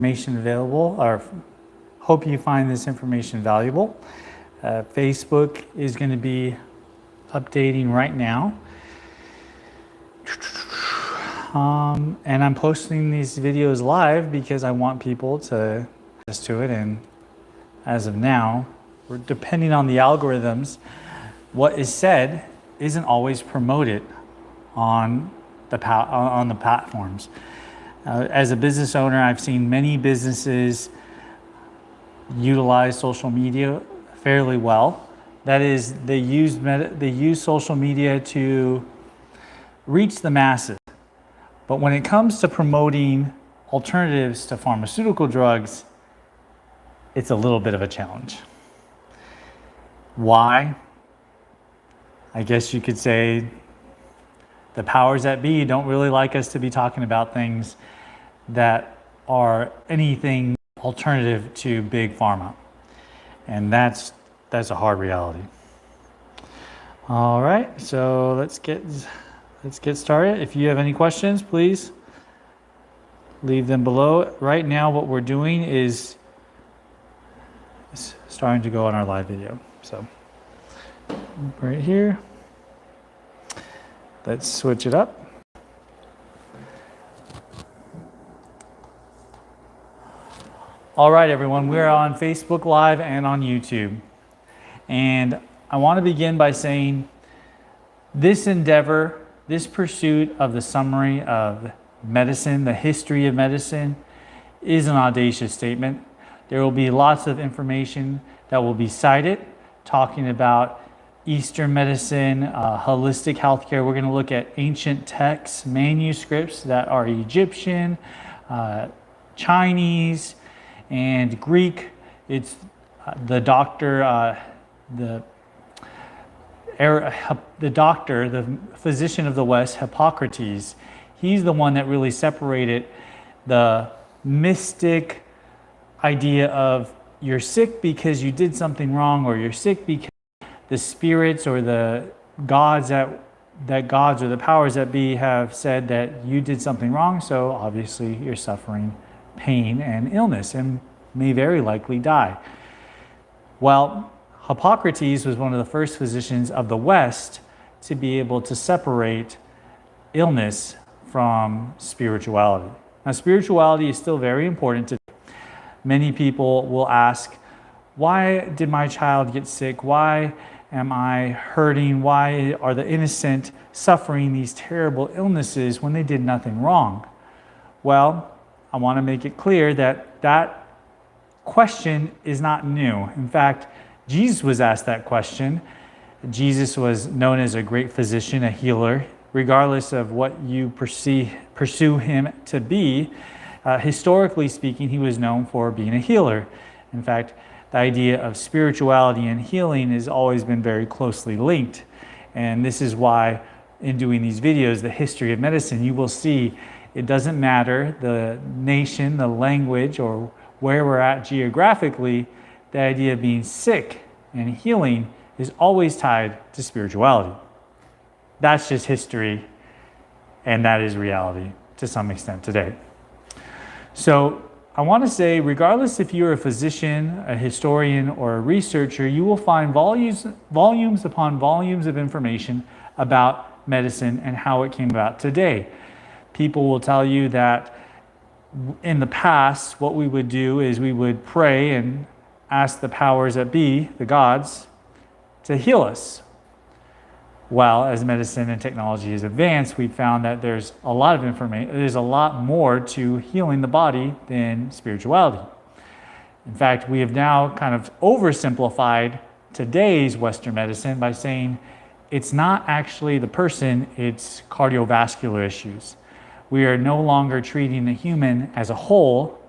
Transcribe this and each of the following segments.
information available, or hope you find this information valuable. Facebook is going to be updating right now. And I'm posting these videos live because I want people to access to it. And as of now, we're depending on the algorithms, what is said isn't always promoted on the platforms. As a business owner, I've seen many businesses utilize social media fairly well. That is, they use social media to reach the masses. But when it comes to promoting alternatives to pharmaceutical drugs, it's a little bit of a challenge. Why? I guess you could say the powers that be don't really like us to be talking about things that are anything alternative to big pharma. And that's a hard reality. All right, so let's get started. If you have any questions, please leave them below. Right now, what we're doing is starting to go on our live video. So right here, let's switch it up. All right, everyone, we're on Facebook Live and on YouTube. And I want to begin by saying this endeavor, this pursuit of the summary of medicine, the history of medicine, is an audacious statement. There will be lots of information that will be cited, talking about Eastern medicine, holistic healthcare. We're going to look at ancient texts, manuscripts that are Egyptian, Chinese, and Greek. It's the physician of the West, Hippocrates. He's the one that really separated the mystic idea of you're sick because you did something wrong, or you're sick because the spirits or the gods or the powers that be have said that you did something wrong, so obviously you're suffering pain and illness and may very likely die. Well, Hippocrates was one of the first physicians of the West to be able to separate illness from spirituality. Now, spirituality is still very important today. Many people will ask, why did my child get sick? Why am I hurting? Why are the innocent suffering these terrible illnesses when they did nothing wrong? Well, I want to make it clear that that question is not new. In fact, Jesus was asked that question. Jesus was known as a great physician, a healer. Regardless of what you pursue him to be, historically speaking, he was known for being a healer. In fact, the idea of spirituality and healing has always been very closely linked. And this is why in doing these videos, the history of medicine, you will see it doesn't matter the nation, the language, or where we're at geographically, the idea of being sick and healing is always tied to spirituality. That's just history, and that is reality to some extent today. So I want to say, regardless if you're a physician, a historian, or a researcher, you will find volumes upon volumes of information about medicine and how it came about today. People will tell you that in the past, what we would do is we would pray and ask the powers that be, the gods, to heal us. Well, as medicine and technology has advanced, we've found that there's a lot of information, there's a lot more to healing the body than spirituality. In fact, we have now kind of oversimplified today's Western medicine by saying it's not actually the person, it's cardiovascular issues. We are no longer treating the human as a whole,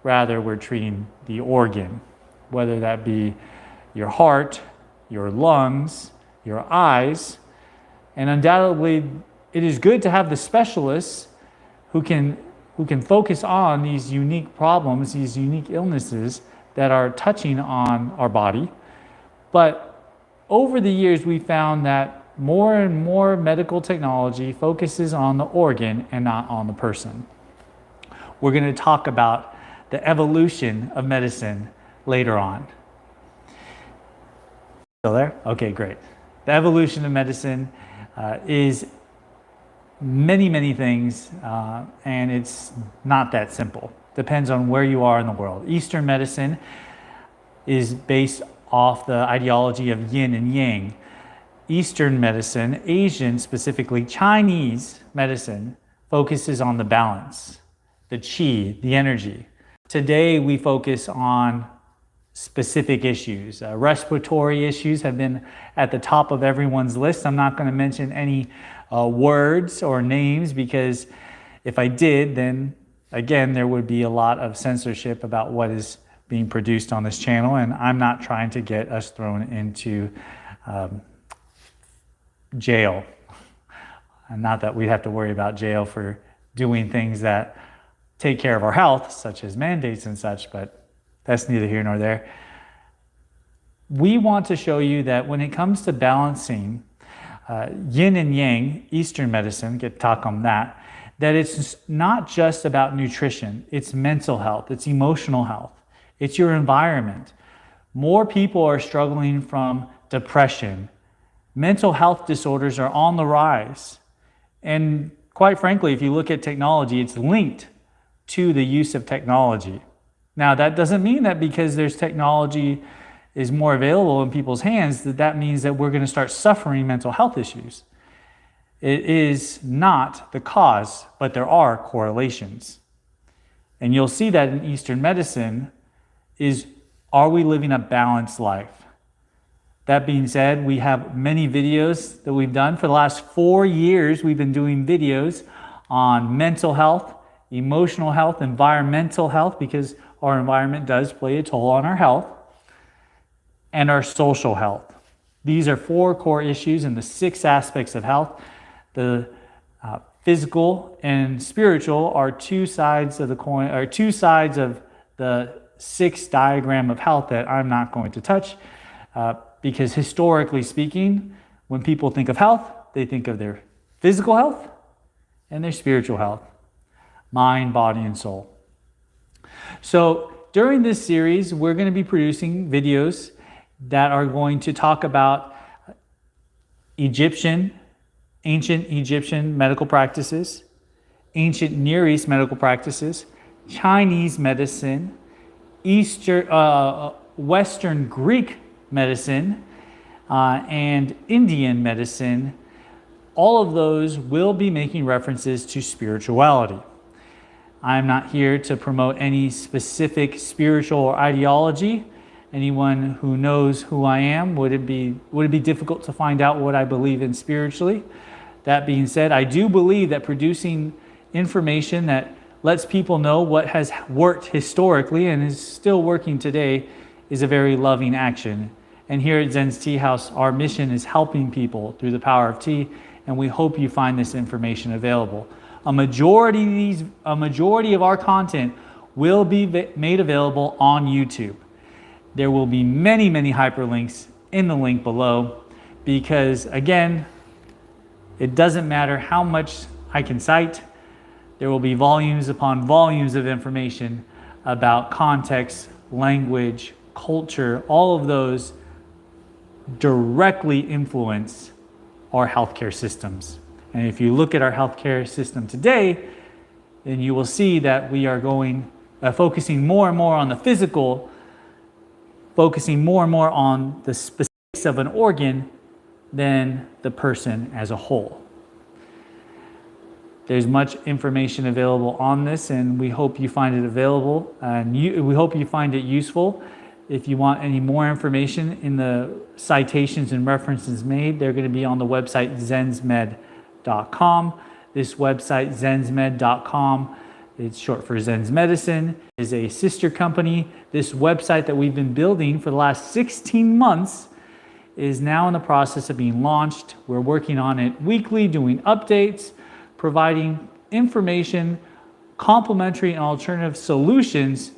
rather we're treating the organ, whether that be your heart, your lungs, your eyes. And undoubtedly, it is good to have the specialists who can focus on these unique problems, these unique illnesses that are touching on our body. But over the years, we found that more and more medical technology focuses on the organ and not on the person. We're going to talk about the evolution of medicine later on. Still there? Okay, great. The evolution of medicine is many, many things, and it's not that simple. Depends on where you are in the world. Eastern medicine is based off the ideology of yin and yang. Eastern medicine, Asian, specifically Chinese medicine, focuses on the balance, the qi, the energy. Today we focus on specific issues. Respiratory issues have been at the top of everyone's list. I'm not going to mention any words or names, because if I did, then again, there would be a lot of censorship about what is being produced on this channel, and I'm not trying to get us thrown into jail. And not that we have to worry about jail for doing things that take care of our health, such as mandates and such, but that's neither here nor there. We want to show you that when it comes to balancing yin and yang, Eastern medicine, get talk on that it's not just about nutrition, it's mental health, it's emotional health, it's your environment. More people are struggling from depression. Mental health disorders are on the rise. And quite frankly, if you look at technology, it's linked to the use of technology. Now, that doesn't mean that because there's technology is more available in people's hands, that means that we're going to start suffering mental health issues. It is not the cause, but there are correlations. And you'll see that in Eastern medicine is, are we living a balanced life? That being said, we have many videos that we've done. For the last 4 years, we've been doing videos on mental health, emotional health, environmental health, because our environment does play a toll on our health, and our social health. These are 4 core issues in the 6 aspects of health. The physical and spiritual are 2 sides of the coin, or 2 sides of the 6 diagram of health that I'm not going to touch, because historically speaking, when people think of health, they think of their physical health and their spiritual health, mind, body, and soul. So during this series, we're going to be producing videos that are going to talk about ancient Egyptian medical practices, ancient Near East medical practices, Chinese medicine, Western Greek medicine, and Indian medicine. All of those will be making references to spirituality. I'm not here to promote any specific spiritual or ideology. Anyone who knows who I am, would it be difficult to find out what I believe in spiritually? That being said, I do believe that producing information that lets people know what has worked historically and is still working today is a very loving action. And here at Zen's Tea House, our mission is helping people through the power of tea, and we hope you find this information available. A majority of our content will be made available on YouTube. There will be many, many hyperlinks in the link below, because again, it doesn't matter how much I can cite. There will be volumes upon volumes of information about context, language, culture. All of those directly influence our healthcare systems. And if you look at our healthcare system today, then you will see that we are focusing more and more on the physical, focusing more and more on the specifics of an organ than the person as a whole. There's much information available on this, and we hope you find it available, and we hope you find it useful. If you want any more information in the citations and references made, they're going to be on the website zensmed.com. This website, zensmed.com, it's short for Zen's Medicine, is a sister company. This website that we've been building for the last 16 months is now in the process of being launched. We're working on it weekly, doing updates, providing information, complementary and alternative solutions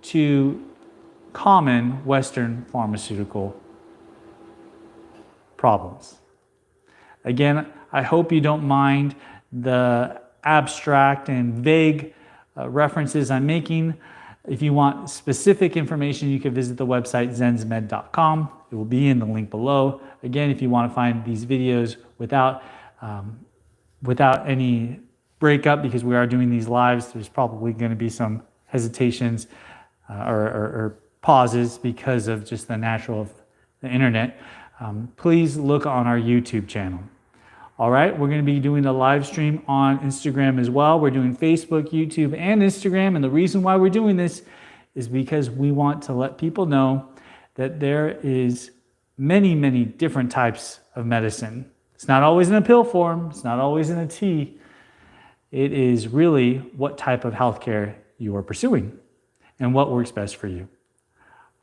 to common Western pharmaceutical problems. Again, I hope you don't mind the abstract and vague references I'm making. If you want specific information, you can visit the website zensmed.com. It will be in the link below. Again, if you want to find these videos without any breakup, because we are doing these lives, there's probably going to be some hesitations or pauses because of just the natural of the internet. Please look on our YouTube channel. All right, we're going to be doing a live stream on Instagram as well. We're doing Facebook, YouTube, and Instagram. And the reason why we're doing this is because we want to let people know that there is many, many different types of medicine. It's not always in a pill form. It's not always in a tea. It is really what type of healthcare you are pursuing and what works best for you.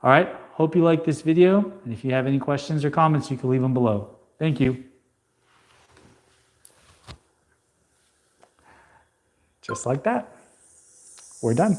All right, hope you like this video. And if you have any questions or comments, you can leave them below. Thank you. Just like that, we're done.